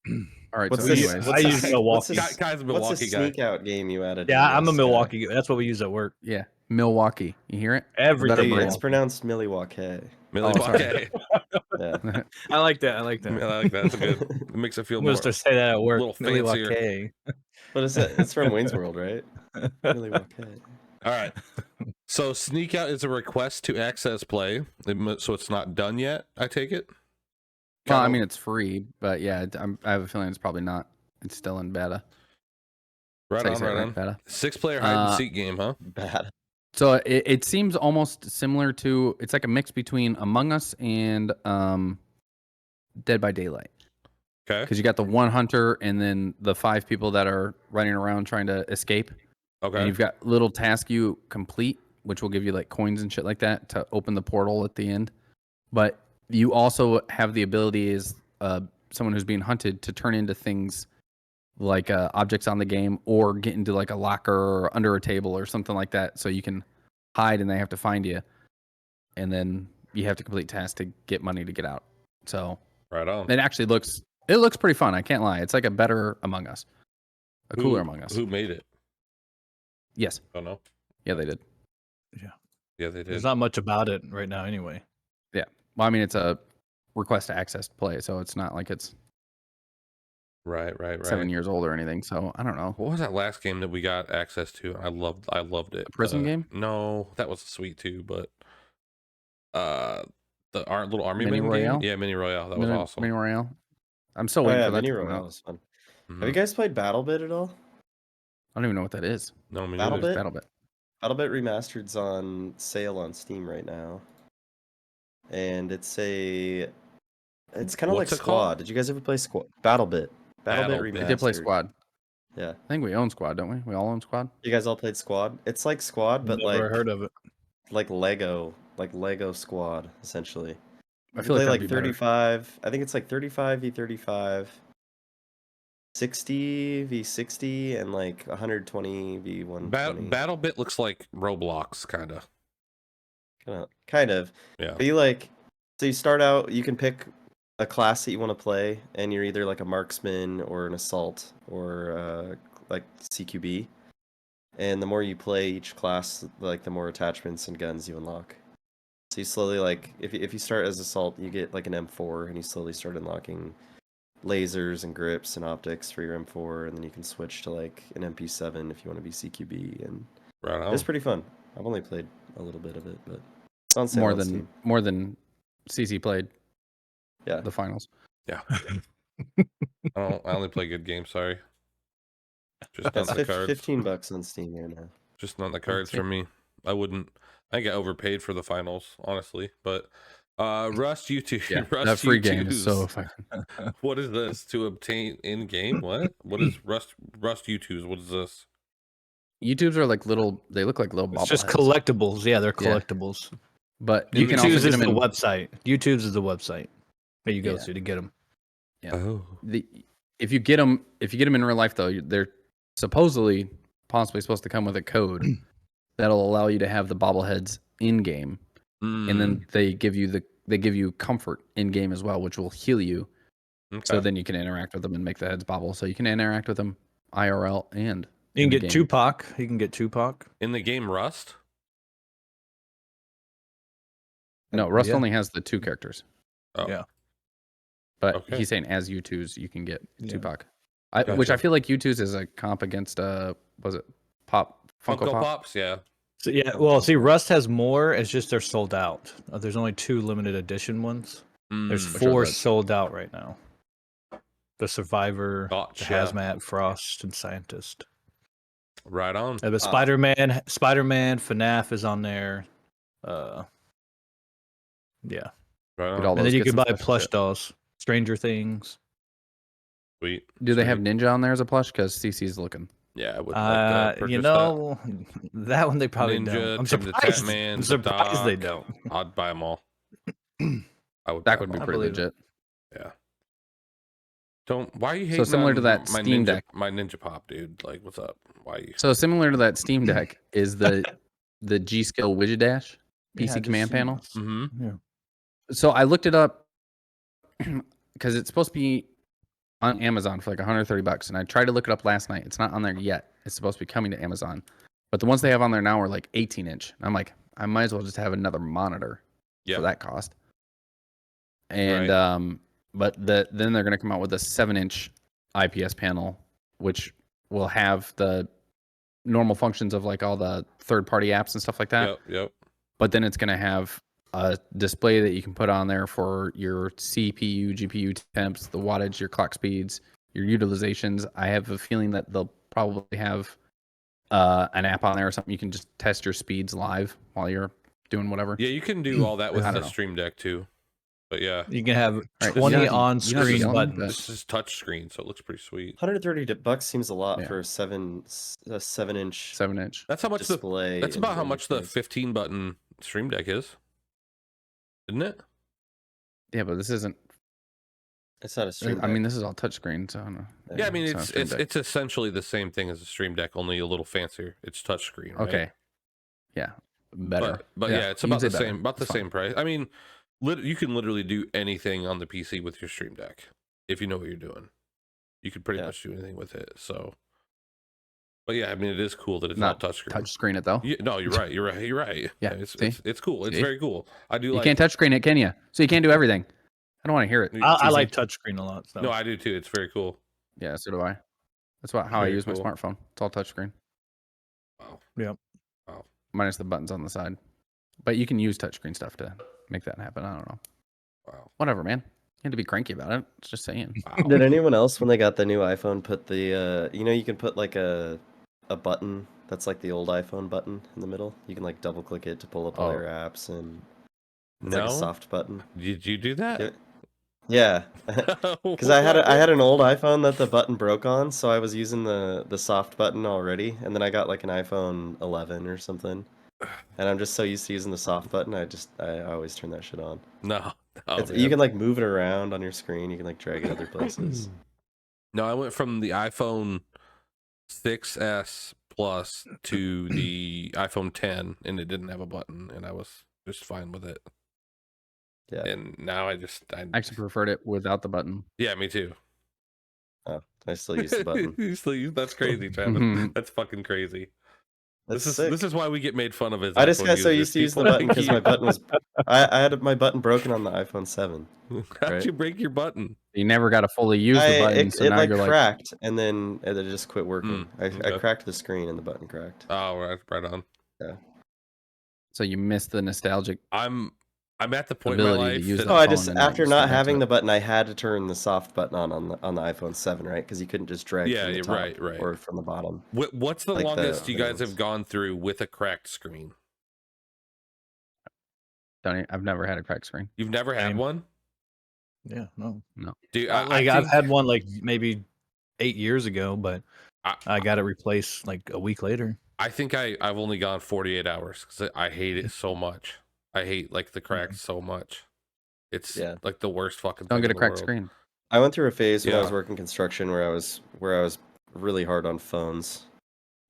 All right.
What's
So,
this?
anyways,
I use Milwaukee.
Kai's a
What's
Milwaukee
this
guy.
sneak out game you added?
Yeah,
in
I'm a
this,
Milwaukee. That's what we use at work.
yeah, Milwaukee. You hear it?
Everything.
Better
Dude,
brand.
it's pronounced Milwaukee.
Milwaukee.
Yeah.
I like that. I like that.
I like that. That's good. It makes it feel
I'm
more.
supposed to say that at work.
little fancier.
Milwaukee.
But it's from Wayne's World, right? Milwaukee.
All right. So sneak out is a request to access play, so it's not done yet. I take it.
Well, I
Kinda-
mean, it's free, but yeah, I have a feeling it's probably not. It's still in beta.
right
Say
on,
so,
right on.
Beta.
6-player hide and seek game, huh?
Bad.
So it seems almost similar to. It's like a mix between Among Us and Dead by Daylight.
Okay.
Because you got the one hunter and then the 5 people that are running around trying to escape. And
Okay.
you've got little task you complete, which will give you like coins and shit like that to open the portal at the end. But you also have the ability as someone who's being hunted to turn into things like objects on the game or get into like a locker or under a table or something like that. So you can hide and they have to find you. And then you have to complete tasks to get money to get out. So
Right on.
it actually looks pretty fun. I can't lie. It's like a better Among Us, a cooler Among Us.
Who made it?
Yes.
Oh no.
Yeah, they did.
Yeah, they did.
There's not much about it right now, anyway.
Well, I mean, it's a request to access play, so it's not like it's
Right.
7 years old or anything. So I don't know.
What was that last game that we got access to? I loved it.
The prison game?
No, that was sweet too, but the little army
Mini
men
Royale?
game? Yeah, Mini Royale. That was awesome.
Mini Royale. I'm still
Oh
waiting
yeah,
for that
Mini
to come
Royale
out.
was fun.
Mhm.
Have you guys played BattleBit at all?
I don't even know what that is.
No, me
Battle
neither.
Bit?
BattleBit.
BattleBit Remastered's on sale on Steam right now, and it's kind of like
What's it
Squad.
called?
Did you guys ever play Squad? BattleBit. BattleBit
BattleBit.
Remastered.
We did play Squad.
Yeah,
I think we own Squad, don't we? We all own Squad.
you guys all played Squad. It's like Squad, but
Never heard of it.
like Lego Squad essentially.
I
You
feel
play
like
like
that'd be better.
35. I think it's like 35 v 35, 60 v 60, and like 120 v 120.
BattleBit looks like Roblox, kind of.
Kind of.
Yeah.
But so you start out, you can pick a class that you want to play, and you're either like a marksman or an assault or like CQB. And the more you play each class, like the more attachments and guns you unlock. So you slowly, like, if you start as assault, you get like an M4, and you slowly start unlocking lasers and grips and optics for your M4, and then you can switch to like an MP7 if you want to be CQB, and
Right on.
it's pretty fun. I've only played a little bit of it, but it's on sale on Steam.
more than CC played
Yeah.
the finals.
Yeah. I only play good games. Sorry. Just not
That's
the cards.
$15 on Steam right now.
Just not the cards for me. I get overpaid for the finals, honestly. But Rust YouTube.
Yeah,
Rust
that free game is
YouTooz.
so fucking.
What is this to obtain in game? What is Rust YouTooz? What is this?
YouTubes are like little. They look like little bobbleheads.
It's just collectibles. Yeah, they're
Yeah.
collectibles.
But you can
YouTooz
also
is
get
the
them in.
website. YouTooz is the website that you go
Yeah.
to get them.
Yeah.
Oh.
If you get them in real life though, they're possibly supposed to come with a code that'll allow you to have the bobbleheads in game, and then they give you comfort in game as well, which will heal you. So then you can interact with them and make the heads bobble. So you can interact with them IRL and
You
in
can
the
get
game.
Tupac. You can get Tupac.
in the game Rust.
No, Rust
Yeah.
only has the 2 characters.
Oh.
Yeah.
But
Okay.
he's saying as YouTooz, you can get
Yeah.
Tupac. Which
Gotcha.
I feel like YouTooz is a comp against was it Funko Pop?
Pops. Yeah.
So yeah, well, see, Rust has more. It's just they're sold out. There's only 2 limited edition ones. There's
Mm,
Which are
4
the-
sold out right now. The Survivor,
Gotcha.
the Hazmat, Frost, and Scientist.
right on.
But Spider-Man, FNAF is on there. Yeah,
Right
Get
on.
all
and then
those
you
kits
can buy
stuff and
plush
shit.
dolls. Stranger Things.
Sweet.
Do they have
Sweet.
Ninja on there as a plush? Because CC's looking.
Yeah, I would like to purchase
You know, that one they probably
Ninja,
don't. I'm
Tim the
surprised.
Tatman,
I'm
the
surprised they
Doc.
don't.
I'd buy them all. I would.
That
buy
would
'em
be
all.
I
pretty
believe it.
legit.
Yeah. Don't. Why are you hating?
So similar to
on
that
my
Steam
Ninja,
Deck.
my Ninja Pop, dude. Like, what's up? Why you?
So similar to that Steam Deck is the GSkill WigiDash PC command panel.
Mm-hmm.
Yeah.
So I looked it up because it's supposed to be on Amazon for like $130, and I tried to look it up last night. It's not on there yet. It's supposed to be coming to Amazon, but the ones they have on there now are like 18-inch. I'm like, I might as well just have another monitor for that cost. And but then they're going to come out with a 7-inch IPS panel, which will have the normal functions of like all the third-party apps and stuff like that.
Yep.
But then it's going to have a display that you can put on there for your CPU, GPU temps, the wattage, your clock speeds, your utilizations. I have a feeling that they'll probably have an app on there or something. You can just test your speeds live while you're doing whatever.
Yeah, you can do all that with
I
the
don't know.
Stream Deck too. But yeah,
You can have
Right,
20
you know,
on-screen
you know,
buttons.
this is touch screen, so it looks pretty sweet.
$130 seems a lot
Yeah.
for a 7-inch
7-inch.
That's how much
display.
that's about
and
how much the
interface.
15 button Stream Deck is, isn't it?
Yeah, but this isn't.
It's not a stream.
I mean, this is all touchscreen, so I don't know.
Yeah, I mean
It's not a Stream Deck.
it's essentially the same thing as a Stream Deck, only a little fancier. It's touch screen, right?
Okay. Yeah. Better.
But yeah, it's
you can
about
say
the
better.
same, about the
It's fine.
same price. I mean, you can literally do anything on the PC with your Stream Deck if you know what you're doing. You could pretty much do anything with it. So, but yeah, I mean, it is cool that it's
Not
not touchscreen.
Touch screen it though.
No, you're right. You're right. You're right.
Yeah,
it's
see?
it's cool. It's
See?
very cool. I do
You
like.
can't touch screen it, can you? So you can't do everything. I don't want to hear it.
I
CC.
like touchscreen a lot. So.
No, I do too. It's very cool.
Yeah, so do I. That's how I
Very
use
cool.
my smartphone. It's all touchscreen,
Wow.
Yep.
Wow.
minus the buttons on the side. But you can use touchscreen stuff to make that happen. I don't know.
Wow.
Whatever, man. You have to be cranky about it. It's just saying.
Wow.
Did anyone else, when they got the new iPhone, put the you can put like a button that's like the old iPhone button in the middle? You can like double click it to pull up all your apps, and it's like a
No?
soft button.
Did you do that?
Yeah, because I had an old iPhone that the button broke on, so I was using the soft button already, and then I got like an iPhone 11 or something, and I'm just so used to using the soft button. I always turn that shit on.
No. Oh,
You can like move it around on your screen. You can like drag it other places.
No, I went from the iPhone 6S Plus to the iPhone 10, and it didn't have a button, and I was just fine with it.
Yeah.
And now I
actually preferred it without the button.
yeah, me too.
Oh, I still use the button.
You still use, that's crazy, Travis.
Mhm.
That's fucking crazy.
That's
This
sick.
is why we get made fun of as
I just
iPhone
got so
users.
used to use the
People
button because
keep-
my button was. I had my button broken on the iPhone 7.
How'd
right.
you break your button?
You never got to fully use the button, so
it
now
like
you're like,
cracked, and then it just quit working. I
okay.
cracked the screen and the button cracked.
Oh, right on.
so you missed the nostalgic.
I'm at the point in my
Ability to
life
use
that
the
No, I
phone
just
and not
after
use
not
the back
having
to
the
it.
button, I had to turn the soft button on the iPhone 7, right? Because you couldn't just drag
Yeah,
from the
you're
top
right.
or from the bottom.
What's the
Like
longest
the
you guys
ones.
have gone through with a cracked screen?
I've never had a cracked screen.
You've never had
Same.
one?
Yeah, no.
Dude,
Like I've had one like maybe 8 years ago, but
I-
I got it replaced like a week later.
I think I've only gone 48 hours because I hate it so much. I hate like the cracks so much. It's like the worst fucking
Don't
thing
get a
in the
cracked
world.
screen.
I went through a phase when I
Yeah.
was working construction where I was really hard on phones,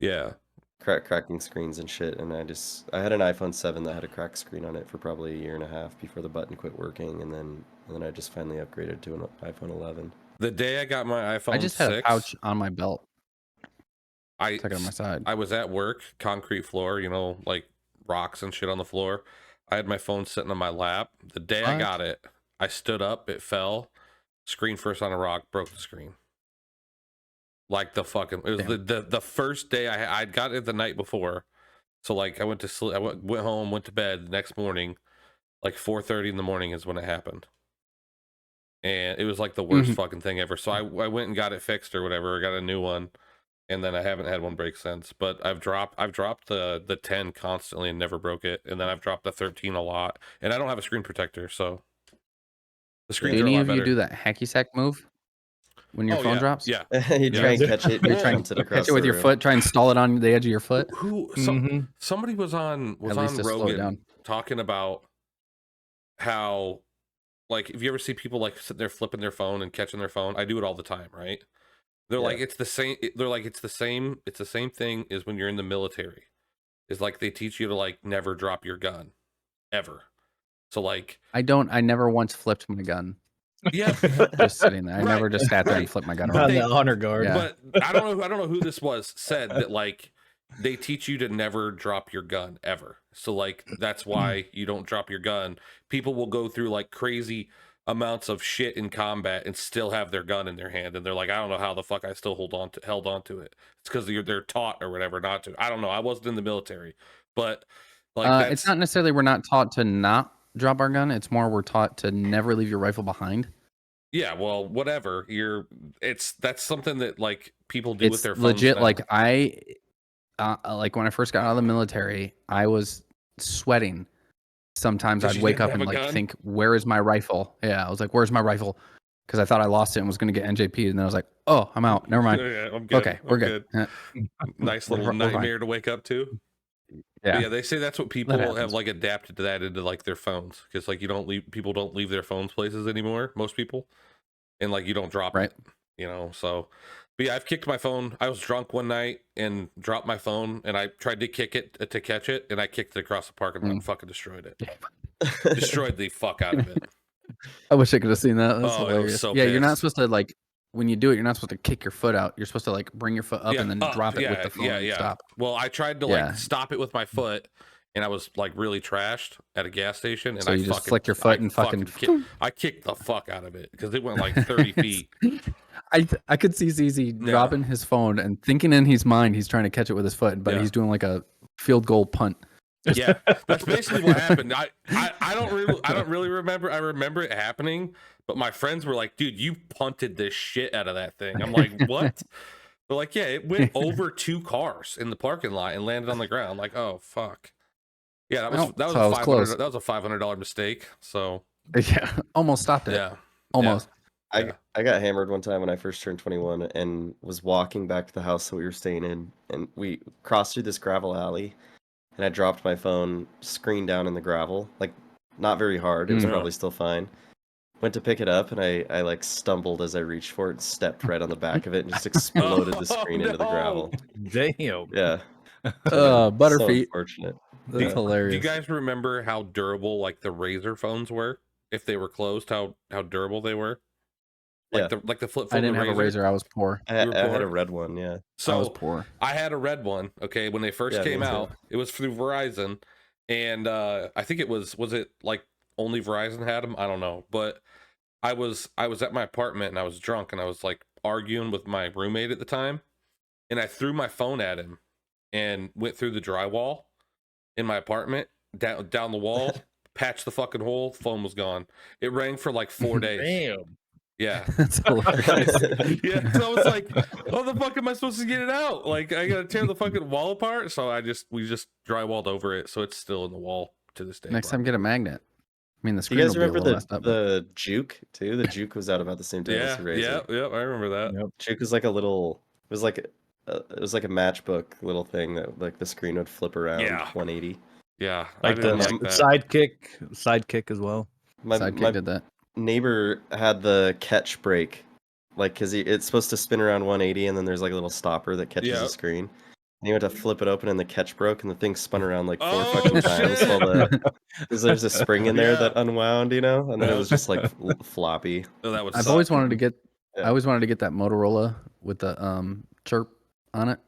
Yeah.
cracking screens and shit. And I had an iPhone 7 that had a cracked screen on it for probably a year and a half before the button quit working, and then I just finally upgraded to an iPhone 11.
The day I got my iPhone
I just
6,
had a pouch on my belt.
I
Tuck it on my side.
I was at work, concrete floor, like rocks and shit on the floor. I had my phone sitting on my lap. The day I
What?
got it, I stood up, it fell, screen first on a rock, broke the screen. Like it was the first day I'd got it the night before. So like I went to sleep, I went home, went to bed the next morning, like 4:30 in the morning is when it happened. And it was like the worst fucking thing ever. So I went and got it fixed or whatever, got a new one. And then I haven't had one break since, but I've dropped the 10 constantly and never broke it. And then I've dropped the 13 a lot, and I don't have a screen protector, so The
Do
screens are a
any
lot
of you
better.
do that hacky sack move when your
Oh,
phone
yeah,
drops?
Yeah.
You try and catch it.
You're
And
trying
bounce it
to
across
catch it with
the
your
room.
foot, try and stall it on the edge of your foot.
Somebody was on
At least to slow it
Rogan
down.
talking about how, like, if you ever see people like sitting there flipping their phone and catching their phone, I do it all the time, right? They're
Yeah.
like, it's the same. They're like, it's the same thing as when you're in the military. It's like they teach you to like never drop your gun, ever. So like,
I never once flipped my gun.
yeah,
Just sitting there. I never
Right,
just sat there and
right.
flipped my gun
But
around.
On
they-
the honor guard.
Yeah.
But I don't know who this was said that like they teach you to never drop your gun ever. So like that's why you don't drop your gun. People will go through like crazy amounts of shit in combat and still have their gun in their hand, and they're like, I don't know how the fuck I still held on to it. It's because they're taught or whatever not to. I don't know. I wasn't in the military, but like
It's not necessarily we're not taught to not drop our gun. It's more we're taught to never leave your rifle behind.
yeah, well, whatever. That's something that like people do with
It's
their phones
legit.
now.
Like like when I first got out of the military, I was sweating. Sometimes
'Cause
I'd
you
wake
didn't
up and
have a
like
gun?
think, where is my rifle? Yeah, I was like, where's my rifle? Because I thought I lost it and was going to get NJP, and then I was like, oh, I'm out. Never mind.
Yeah, I'm good.
Okay, we're
I'm
good. Yeah.
Nice
We're
little
fine.
nightmare to wake up to. But
Yeah.
yeah, they say that's what people
happens.
have like adapted to that into like their phones, because like people don't leave their phones places anymore, most people, and like you don't drop
Right.
it, so. But yeah, I've kicked my phone. I was drunk one night and dropped my phone, and I tried to kick it to catch it, and I kicked it across the parking lot and fucking destroyed it. Destroyed the fuck out of it.
I wish I could have seen that. That's
Oh, I was
hilarious.
so
Yeah, you're not
pissed.
supposed to like when you do it. You're not supposed to kick your foot out. You're supposed to like bring your foot up and then drop it with the phone and stop.
Well, I tried to
Yeah.
like stop it with my foot, and I was like really trashed at a gas station, and
So
I
you just
fucking
flicked your foot
I
and fucking.
I kicked the fuck out of it because it went like 30 feet.
I could see ZZ dropping his phone and thinking in his mind he's trying to catch it with his foot, but
Yeah.
he's doing like a field goal punt.
Yeah, that's basically what happened. I don't really remember. I remember it happening, but my friends were like, "Dude, you punted this shit out of that thing." I'm like, "What?" They're like, "Yeah, it went over 2 cars in the parking lot and landed on the ground." I'm like, "Oh fuck." Yeah, that was
Well,
that was
so
a
I was close.
that was a $500 mistake. So
Yeah, almost stopped it.
yeah,
Almost.
Yeah.
I got hammered one time when I first turned 21 and was walking back to the house that we were staying in, and we crossed through this gravel alley, and I dropped my phone screen down in the gravel, like not very hard. It was
Mhm.
probably still fine. Went to pick it up, and I like stumbled as I reached for it and stepped right on the back of it and just exploded the screen into the gravel.
Damn.
Yeah.
Butterfeet.
So unfortunate.
That's
Yeah.
hilarious.
Do you guys remember how durable like the Razor phones were? If they were closed, how durable they were? Like
Yeah.
the flip phone.
I didn't have a Razor. I was poor.
I
You were
had
poor?
a red one, yeah.
So
I was poor.
I had a red one. Okay, when they first
Yeah, me
came
too.
out, it was through Verizon, and I think it was it like only Verizon had them? I don't know, but I was at my apartment and I was drunk and I was like arguing with my roommate at the time, and I threw my phone at him and went through the drywall in my apartment down the wall, patched the fucking hole, phone was gone. It rang for like 4 days.
Damn.
Yeah.
That's hilarious.
Yeah, so I was like, how the fuck am I supposed to get it out? Like, I gotta tear the fucking wall apart. So we just drywalled over it, so it's still in the wall to this day.
Next time, get a magnet. I mean, the
Do
screen
you guys
will be a
remember
little messed up. but-
the Juke too? The Juke was out about the same time as
Yeah,
the Razor.
yeah, I remember that.
Juke was like a little. It was like a matchbook little thing that like the screen would flip around
Yeah.
180.
Yeah,
Like
I
the
didn't like that.
sidekick as well.
My
Sidekick did that.
neighbor had the catch brake, like because it's supposed to spin around 180, and then there's like a little stopper that catches
Yeah.
the screen. And he went to flip it open, and the catch broke, and the thing spun around like 4
Oh,
fucking times.
shit.
While there's a spring in there
Yeah.
that unwound, and then
Yeah.
it was just like floppy.
Oh, that would
I've
suck.
always wanted to get.
Yeah.
I always wanted to get that Motorola with the chirp on it.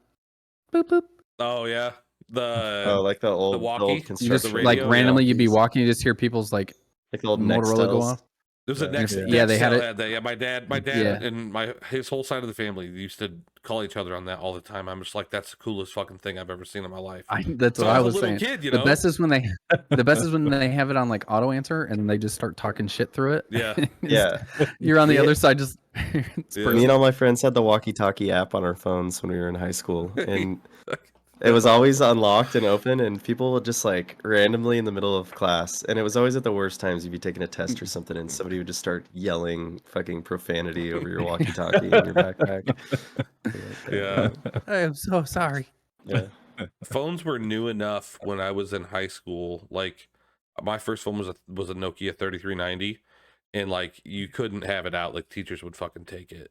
Boop boop.
Oh yeah,
Oh, like the old
walkie? You
You just
the
construction.
like
radio,
randomly you'd be
walkies.
walking, you just hear people's like
Like the old
Motorola go
Nextels.
off.
There's a
Yeah.
next.
Yeah, they had
Nextel
it-
that. Yeah, my dad
Yeah.
and his whole side of the family used to call each other on that all the time. I'm just like, that's the coolest fucking thing I've ever seen in my life.
That's
So
what I
as a
was
little
saying.
kid, you
The
know?
best is when they have it on like auto answer and they just start talking shit through it.
Yeah.
Yeah.
You're on the
Yeah.
other side just it's
Yeah.
Me and all my friends had the walkie-talkie app on our phones when we were in high school, and It was always unlocked and open, and people would just like randomly in the middle of class, and it was always at the worst times. You'd be taking a test or something, and somebody would just start yelling fucking profanity over your walkie-talkie in your backpack.
Yeah.
I am so sorry.
Yeah.
Phones were new enough when I was in high school. Like my first phone was a Nokia 3390, and like you couldn't have it out. Like teachers would fucking take it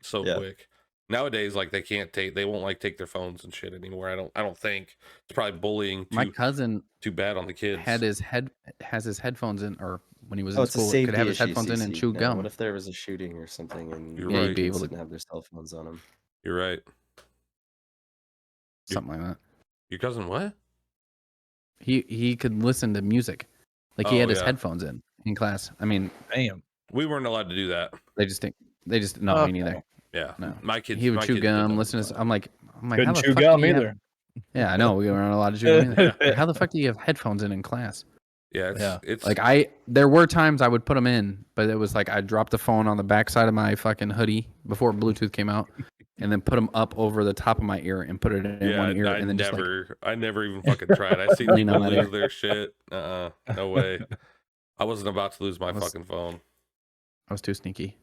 so quick. Nowadays, like they won't like take their phones and shit anymore. I don't think it's probably bullying.
My cousin
too bad on the kids.
has his headphones in, or when he was
Oh,
in
it's a
school,
safety
could have his
issue,
headphones in and
CC.
chew
No,
gum.
What if there was a shooting or something and
You're
Yeah,
right.
you'd be able
kids
to
didn't have their cell phones on them?
You're right.
something like that.
Your cousin what?
He could listen to music, like he
Oh,
had his
yeah.
headphones in class. I mean,
Damn.
We weren't allowed to do that.
they just no,
Okay.
me neither.
Yeah.
No.
My kids.
He would
my
chew
kids did
gum,
that.
listen to. I'm like, how
Couldn't
the
chew
fuck
gum
do you have-
either.
Yeah, I know we weren't allowed to chew gum either. Like, how the fuck do you have headphones in class?
Yeah. It's
Like there were times I would put them in, but it was like I dropped the phone on the backside of my fucking hoodie before Bluetooth came out, and then put them up over the top of my ear and put it in one ear, and then just like
I never even fucking tried. I seen
Lean
people
on that
lose
ear.
their shit. No way. I wasn't about to lose my
was-
fucking phone
I was too sneaky.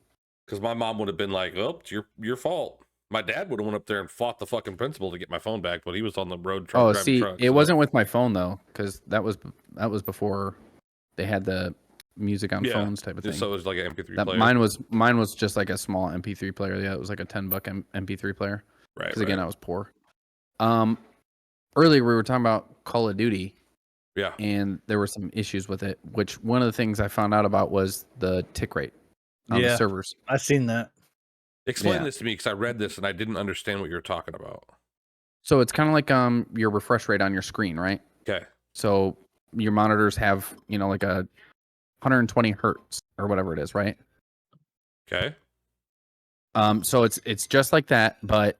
because my mom would have been like, "Oh, it's your fault." My dad would have went up there and fought the fucking principal to get my phone back, but he was on the road driving
See,
trucks.
it wasn't with my phone though, because that was before they had the music on phones type of thing.
So it was like an MP3
That
player.
mine was just like a small MP3 player. Yeah, it was like a $10 MP3 player.
Right.
Because again, I was poor. Earlier we were talking about Call of Duty.
Yeah.
And there were some issues with it. Which one of the things I found out about was the tick rate on the servers.
I've seen that.
Explain this to me because I read this and I didn't understand what you were talking about.
So it's kind of like your refresh rate on your screen, right?
Okay.
So your monitors have like a 120 hertz or whatever it is, right?
Okay.
So it's just like that, but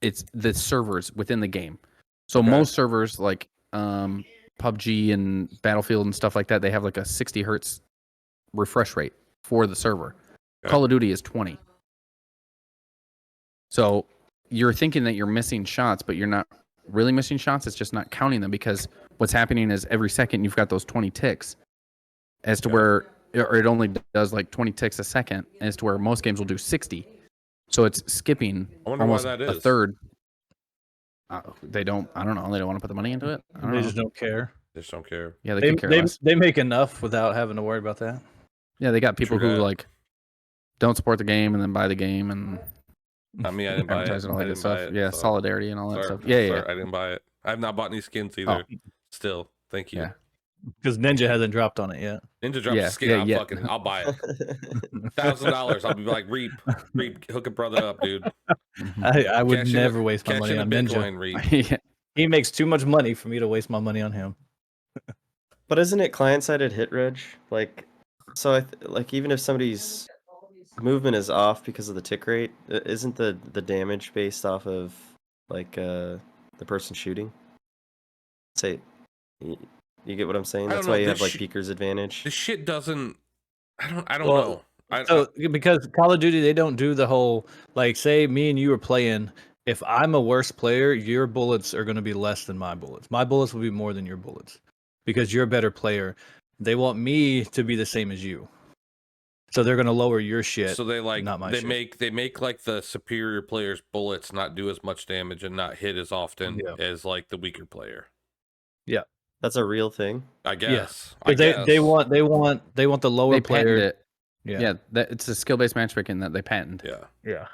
it's the servers within the game. So most servers like PUBG and Battlefield and stuff like that, they have like a 60 hertz refresh rate for the server.
Okay.
Call of Duty is 20. So you're thinking that you're missing shots, but you're not really missing shots. It's just not counting them, because what's happening is every second you've got those 20 ticks, as to where or it only does like 20 ticks a second, as to where most games will do 60. So it's skipping
I wonder
almost
why that
a
is.
third. They don't. I don't know. They don't want to put the money into it. I don't
They
know.
just don't care.
Just don't care.
Yeah, they could care less.
They make enough without having to worry about that.
Yeah, they got people
True
who
that.
like don't support the game and then buy the game and
I mean, I didn't buy it.
advertise and all
I
that good
didn't buy
stuff.
it,
Yeah,
so-
solidarity and all that
Sorry,
stuff. Yeah,
sorry,
yeah.
I didn't buy it. I have not bought any skins either. Still, thank you.
Yeah.
Because Ninja hasn't dropped on it yet.
Ninja drops
Yeah,
a skin.
yeah,
I'll buy it. $1,000. I'll be like, Reap, hook a brother up, dude.
I would
Cash in
never
a-
waste my
cash
money
in a
on Ninja.
Bitcoin, Reap.
Yeah.
He makes too much money for me to waste my money on him.
But isn't it client-sided hit reg? Like, so like even if somebody's movement is off because of the tick rate, isn't the damage based off of like the person shooting? Say, you get what I'm saying?
I don't
That's
know,
why you
this
have like
shit-
Peeker's advantage.
This shit doesn't. I don't
Well,
know.
So because Call of Duty, they don't do the whole like, say me and you are playing. If I'm a worse player, your bullets are going to be less than my bullets. My bullets will be more than your bullets because you're a better player. They want me to be the same as you, so they're going to lower your shit.
So they like
not my
they
shit.
make like the superior player's bullets not do as much damage and not hit as often
Yeah.
as like the weaker player.
That's a real thing.
I guess. I
'Cause they
guess.
want the lower
They
player.
patented it.
Yeah.
Yeah, it's a skill-based matchmaking that they patent.
Yeah.
Yeah.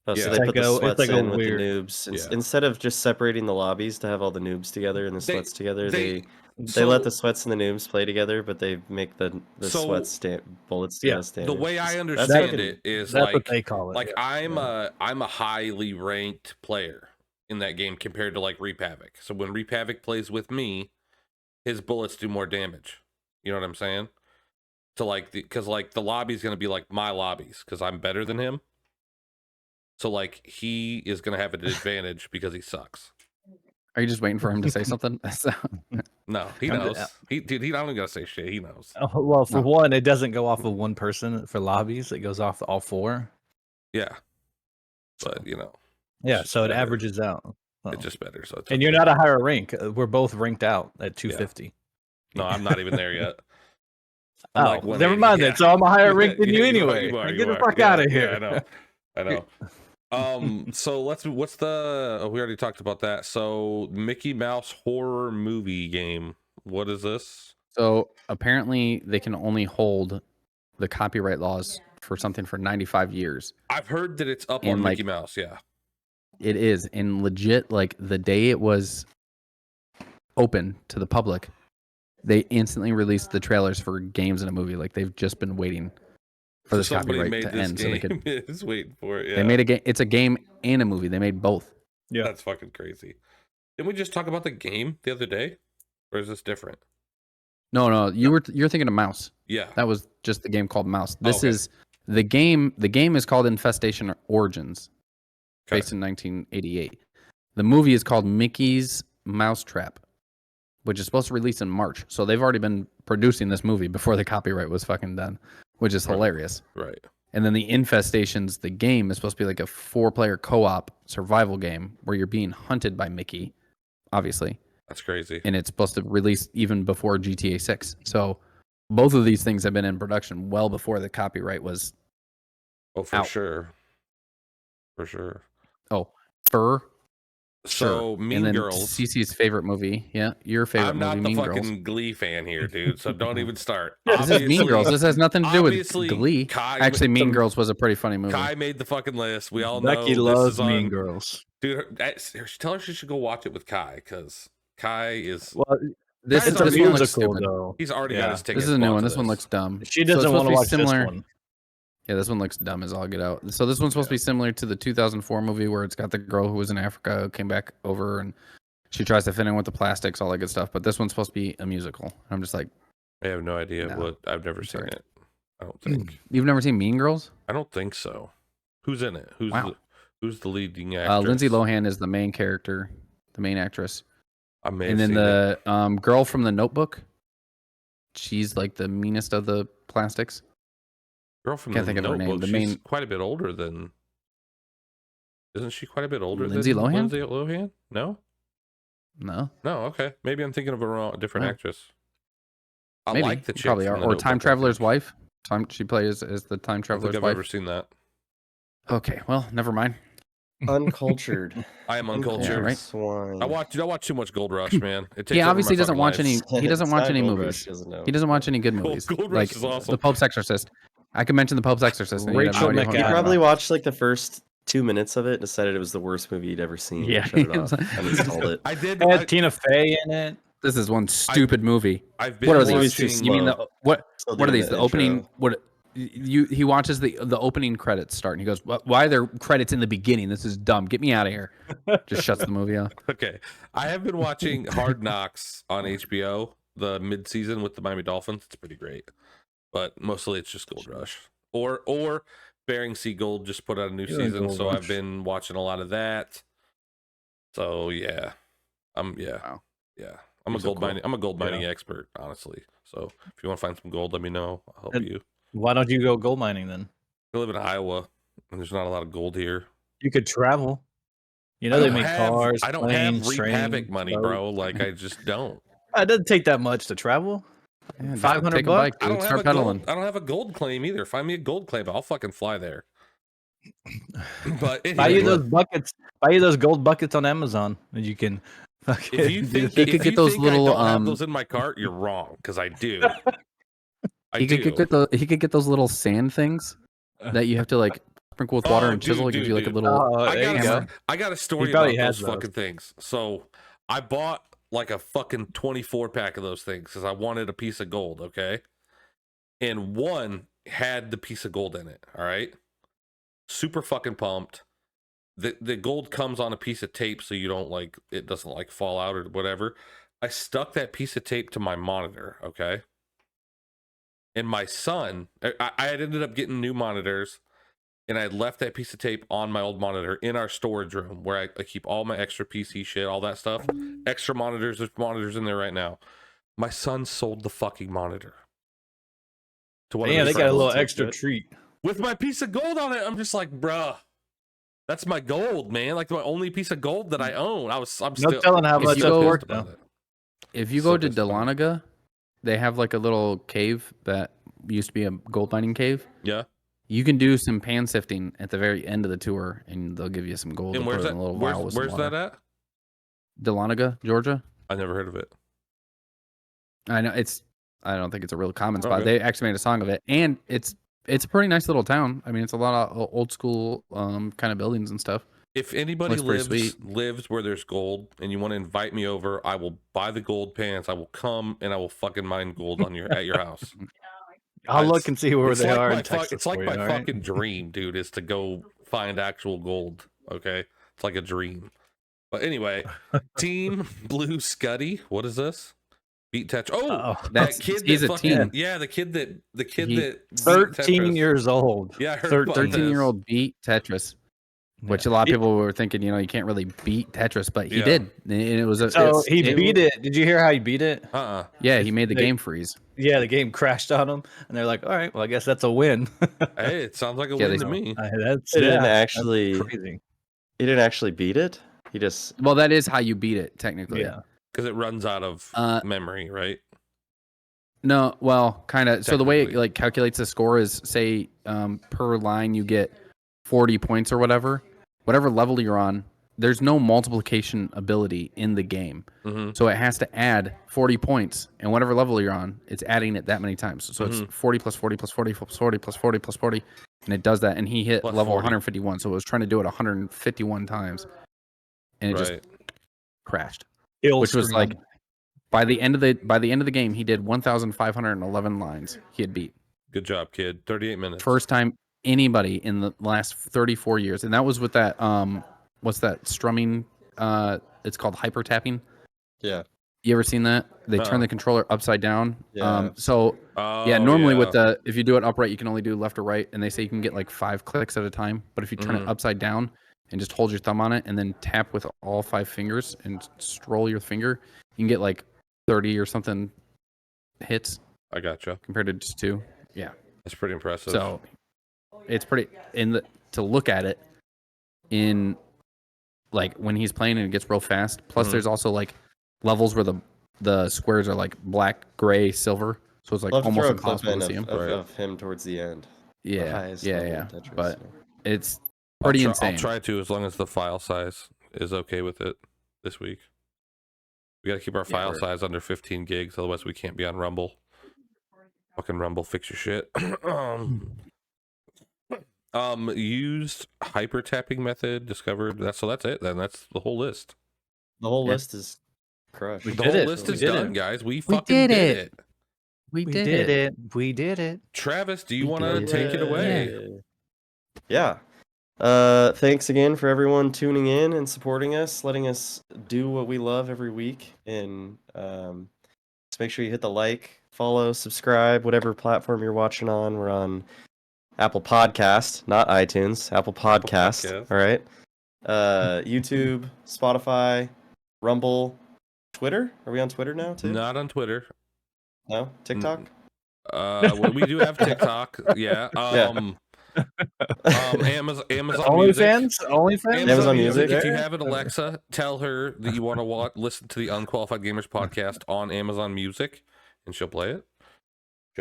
Oh,
Yeah.
so
It's
they
like
put the
it's
sweats
like a
in with
weird-
the noobs
Yeah.
instead of just separating the lobbies to have all the noobs together and the
They-
sweats together.
they-
They let the sweats and the noobs play together, but they make the
So,
sweats bullets
yeah,
together standard.
The way I
That's
understand
fucking-
it is
That's
like
what they call it.
like
yeah.
I'm a highly ranked player in that game compared to like ReapHavoc. So when ReapHavoc plays with me, his bullets do more damage. You know what I'm saying? So like because like the lobby's gonna be like my lobbies because I'm better than him. So like he is gonna have an advantage because he sucks.
Are you just waiting for him to say something?
No, he
I'm-
knows. He not even gonna say shit. He knows.
Oh, well, for
No.
one, it doesn't go off of one person for lobbies. It goes off all four.
Yeah, but you know.
Yeah, so it
Whatever.
averages out.
It's just better. So it's
and you're not a higher rank. We're both ranked out at 250.
No, I'm not even there yet.
Oh,
like
never
180,
mind
yeah.
then. So I'm a higher rank than you
are,
anyway.
you are,
Get
you
the
are.
fuck out of here.
Yeah, I know. So what's the? Oh, we already talked about that. So Mickey Mouse horror movie game. What is this?
So apparently they can only hold the copyright laws for something for 95 years.
I've heard that it's up
And,
on
like,
Mickey Mouse. Yeah.
It is. And legit, like the day it was open to the public, they instantly released the trailers for games in a movie. Like they've just been waiting for this
Somebody
copyright
made
to
this
end.
game.
So they could.
Is waiting for it. Yeah.
They made a game. It's a game and a movie. They made both.
Yeah.
That's fucking crazy. Didn't we just talk about the game the other day, or is this different?
No, you're thinking of Mouse.
Yeah.
That was just the game called Mouse. This
okay.
is the game. The game is called Infestation Origins,
Okay.
based in 1988. The movie is called Mickey's Mousetrap, which is supposed to release in March. So they've already been producing this movie before the copyright was fucking done, which is hilarious.
Right.
And then the Infestations, the game is supposed to be like a 4-player co-op survival game where you're being hunted by Mickey, obviously.
That's crazy.
And it's supposed to release even before GTA 6. So both of these things have been in production well before the copyright was
Oh, for
out.
sure. For sure.
Oh, for
So
sure.
Mean
and then
Girls.
CC's favorite movie. Yeah, your favorite
I'm
movie,
not the
Mean
fucking
Girls.
Glee fan here, dude. So don't even start.
This is Mean Girls. This has nothing to do with
obviously,
Glee.
Kai-
Actually, Mean Girls was a pretty funny movie.
Kai made the fucking list. We all know
Becky
this
loves
is on,
Mean Girls.
Dude, tell her she should go watch it with Kai, because Kai is.
Well,
This
Guys,
it's a
this one looks
musical
stupid.
though.
He's already
Yeah.
got his tickets.
This is a new
bought
one.
to
This one looks dumb.
She
So it's
doesn't
supposed
want to
be
watch
similar.
this one.
Yeah, this one looks dumb as all get out. So this one's supposed to be similar to the 2004 movie where it's got the girl who was in Africa who came back over and she tries to fit in with the plastics, all that good stuff. But this one's supposed to be a musical. I'm just like,
I have no idea
No.
what. I've never seen
Sorry.
it. I don't think.
you've never seen Mean Girls?
I don't think so. Who's in it?
Wow.
Who's the leading actress?
Lindsay Lohan is the main character, the main actress.
I may
And
have
then
seen it.
the girl from The Notebook, she's like the meanest of the plastics.
Girl from
can't
the
think of her name.
Notebook,
The
she's
main-
quite a bit older than. Isn't she quite a bit older
Lindsay
than
Lohan?
Lindsay Lohan? No.
No,
No. Okay. Maybe I'm thinking of a different
No.
actress. I
maybe.
like the chick
Probably
from
are.
The
Or
Notebook,
Time
I
Traveler's
think.
wife. She plays as the Time
I don't
Traveler's
think I've
wife.
ever seen that.
Okay, well, never mind.
Uncultured.
I am uncultured.
right.
Swine.
I watch too much Gold Rush, man. It takes
He
over
obviously
my
doesn't
fucking
watch
life.
any. He doesn't
It's
watch
not
any
Gold Rush,
movies.
he doesn't know.
He doesn't watch any good
Gold-
movies.
Gold Rush
like
is awesome.
The Pope's Exorcist. I could mention the Pope's Exorcist. And you'd have
Rachel
no idea what I'm
McAdams.
He
talking
probably
about.
watched like the first 2 minutes of it, decided it was the worst movie he'd ever seen.
Yeah,
Shut it
he was
off.
like-
Uninstalled it.
I did.
It had Tina Fey in it.
This is one stupid movie.
I've been
What are
This movie's
watching.
these?
too
You mean
slow.
what?
Still
What are
doing
these?
the
The opening?
intro.
What? He watches the opening credits start and he goes, "Why are there credits in the beginning? This is dumb. Get me out of here." Just shuts the movie off.
Okay, I have been watching Hard Knocks on HBO, the mid-season with the Miami Dolphins. It's pretty great, but mostly it's just Gold Rush or Bering Sea Gold just put out a new
You're in
season,
Gold
so I've
Rush.
been watching a lot of that. So yeah, I'm
Wow.
I'm a
You're so
gold
cool.
mining. I'm a gold mining
Yeah.
expert, honestly. So if you want to find some gold, let me know. I'll help
And-
you.
Why don't you go gold mining then?
I live in Iowa, and there's not a lot of gold here.
You could travel. You
I
know they
don't
make
have-
cars.
I don't
planes,
have
trains,
ReapHavoc money,
boats.
bro. Like I just don't.
It doesn't take that much to travel.
Yeah, just
500
take a
bucks?
bike,
I
dude.
don't have
Start
a
pedaling.
gold. I don't have a gold claim either. Find me a gold claim, I'll fucking fly there. But
Buy you
anyway,
those buckets. Buy you those gold buckets on Amazon, and you can.
if you think
He could
if
get
you
those
think
little,
I don't have those in my cart, you're wrong because I do. I
He
do.
could get those little sand things that you have to like sprinkle with water and chisel. It gives you like a little.
Oh,
I
there you
got,
go.
I got a story
He
about
probably
those
has those.
fucking things. So I bought like a fucking 24 pack of those things because I wanted a piece of gold, okay? And one had the piece of gold in it, all right? Super fucking pumped. The gold comes on a piece of tape so you don't like, it doesn't like fall out or whatever. I stuck that piece of tape to my monitor, okay? And my son, I had ended up getting new monitors, and I had left that piece of tape on my old monitor in our storage room where I keep all my extra PC shit, all that stuff. Extra monitors, there's monitors in there right now. My son sold the fucking monitor. To one of
Yeah,
his
they got a
friends.
little extra treat.
With my piece of gold on it. I'm just like, bruh. That's my gold, man. Like my only piece of gold that I own. I'm
No
still
telling how
If
much
you
that's
go-
worth
about
now.
it.
If you
So
go to
disappointed.
Dahlonega, they have like a little cave that used to be a gold mining cave.
Yeah.
You can do some pan sifting at the very end of the tour, and they'll give you some gold.
And
to
where's
put
that?
in a little vial with some
Where's
water.
that at?
Dahlonega, Georgia.
I never heard of it.
I know it's. I don't think it's a real common spot.
Okay.
They actually made a song of it, and it's a pretty nice little town. I mean, it's a lot of old school kind of buildings and stuff.
If anybody
Looks pretty
lives where there's gold and you want to invite me over, I will buy the gold pants. I will come and I will fucking mine gold on your at your house.
I'll look and see where
It's
they
like
are
my
in Texas.
it's like
for
my
you, all right?
fucking dream, dude, is to go find actual gold. Okay, it's like a dream. But anyway, Team Blue Scuddy, what is this? Beat Tetris. Oh,
Uh-oh.
that kid.
He's
that
a
fucking,
teen.
Yeah, the kid that beat
13
Tetris.
years old.
Yeah, I heard about
13-year-old beat Tetris, which a lot of people were thinking, you can't really beat Tetris, but he
Yeah.
did. And it was a.
So
it's-
he
it-
beat it. Did you hear how he beat it?
Yeah, he made the
They-
game freeze.
Yeah, the game crashed on him, and they're like, "All right, well, I guess that's a win."
Hey, it sounds like a
Yeah,
win
they-
to me.
That's
He didn't
that's
actually.
crazy.
He didn't actually beat it. He just.
Well, that is how you beat it, technically.
Yeah.
Because it runs out of memory, right?
No, well, kind of. So the way it
Technically.
calculates the score is, say, per line you get 40 points or whatever level you're on. There's no multiplication ability in the game,
Mm-hmm.
so it has to add 40 points, and whatever level you're on, it's adding it that many times. So it's 40 plus 40 plus 40 plus 40 plus 40 plus 40, and it does that. And he hit
Plus
level
40.
151, so it was trying to do it 151 times, and it just
Right.
crashed.
Kill
Which was
stream.
like, by the end of the game, he did 1,511 lines. He had beat.
Good job, kid. 38 minutes.
First time anybody in the last 34 years, and that was with that what's that strumming? It's called hyper tapping.
Yeah.
You ever seen that? They turn
Uh-uh.
the controller upside down.
Yeah.
So
Oh,
yeah, normally with the if you do it upright, you can only do left or right, and they say you can get like 5 clicks at a time. But if you turn it upside down and just hold your thumb on it and then tap with all 5 fingers and scroll your finger, you can get like 30 or something hits
I gotcha.
compared to just 2. Yeah.
That's pretty impressive.
So it's pretty to look at it in like when he's playing and it gets real fast. Plus there's also like levels where the squares are like black, gray, silver. So it's like
Love to
almost
throw a clip
impossible
in
to see him.
of him towards the end. The
Yeah.
highest
Yeah,
level
yeah.
of Tetris,
But
yeah.
it's pretty insane.
I'll try to, as long as the file size is okay with it this week. We got to keep our file size under 15 gigs, otherwise we can't be on Rumble. Fucking Rumble, fix your shit. Used hyper tapping method discovered. That's it. Then that's the whole list.
The whole
Yeah.
list is crushed.
We
The
did
whole
it.
list
We
is
did
done,
it.
guys. We fucking
did
did
it.
it.
We
We
did,
did
it.
it. We did it.
Travis, do you want to
did
take it away?
Yeah. Thanks again for everyone tuning in and supporting us, letting us do what we love every week. And just make sure you hit the like, follow, subscribe, whatever platform you're watching on. We're on Apple Podcast, not iTunes, Apple Podcast.
Podcast.
All right. YouTube, Spotify, Rumble, Twitter. Are we on Twitter now too?
Not on Twitter.
No? TikTok?
Well, we do have TikTok. Yeah. Amazon Music.
OnlyFans?
Amazon Music.
If you have it, Alexa, tell her that you want to listen to the Unqualified Gamers podcast on Amazon Music, and she'll play it.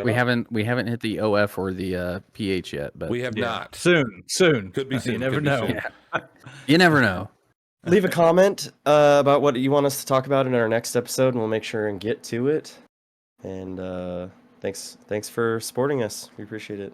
We haven't hit the OF or the PH yet, but
We have
Yeah.
not.
Soon.
Could be soon.
You never
could be
know.
soon.
you never know.
Leave a comment about what you want us to talk about in our next episode, and we'll make sure and get to it. And thanks for supporting us. We appreciate it.